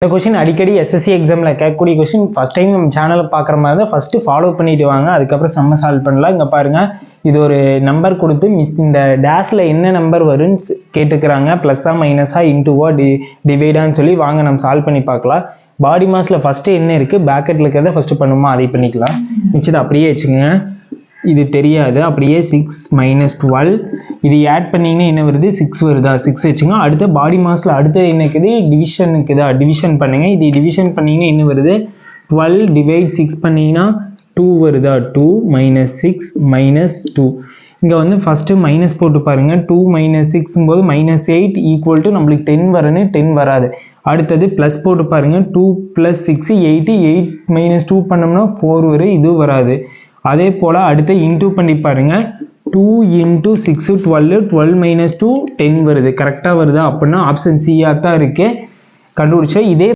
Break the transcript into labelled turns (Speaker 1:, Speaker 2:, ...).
Speaker 1: இந்த கொஸ்டின் அடிக்கடி எஸ்எஸ்சி எக்ஸாமில் கேட்கக்கூடிய கொஸ்டின். ஃபஸ்ட் டைம் நம்ம சேனலை பார்க்குற மாதிரி தான் ஃபஸ்ட்டு ஃபாலோ பண்ணிட்டு வாங்க, அதுக்கப்புறம் செம்ம சால்வ் பண்ணலாம். இங்கே பாருங்கள், இது ஒரு நம்பர் கொடுத்து இந்த டேஷில் என்ன நம்பர் வரும்னு கேட்டுக்கிறாங்க. ப்ளஸ்ஸா மைனஸா இன்டூவா டிவைடான்னு சொல்லி வாங்க நம்ம சால்வ் பண்ணி பார்க்கலாம். பாடி மாஸில் ஃபஸ்ட்டு என்ன இருக்குது, பேக்கெட்டில் இருக்கிறத ஃபஸ்ட்டு பண்ணுமா அதை பண்ணிக்கலாம். மிச்சத்தை அப்படியே வச்சுக்கோங்க, இது தெரியாது. அப்படியே 6 - 12 இது ஆட் பண்ணிங்கன்னா என்ன வருது, 6 வருதா, 6 வச்சுங்க. அடுத்து பாடி மாஸில் அடுத்து என்ன இருக்குது, டிவிஷன் இருக்குதா, டிவிஷன் பண்ணுங்க. இது டிவிஷன் பண்ணிங்கன்னா என்ன வருது, 12 / 6 பண்ணிங்கன்னா 2 வருதா, 2 - 6 - 2. இங்கே வந்து ஃபஸ்ட்டு மைனஸ் போட்டு பாருங்கள். 2 - 6 போது -8 ஈக்குவல் டு நம்மளுக்கு 10 வரணும், 10 வராது. அடுத்தது ப்ளஸ் போட்டு பாருங்கள். 2 + 6 8, 8 - 2 பண்ணோம்னா 4 வரும், இதுவும் வராது. அதே போல் அடுத்து இன்டூ பண்ணி பாருங்கள். 2 × 6 12, 12 - 2 10 வருது. கரெக்டாக வருதா அப்படின்னா ஆப்ஷன் சியாக தான் இருக்குது, கண்டுபிடிச்சா. இதே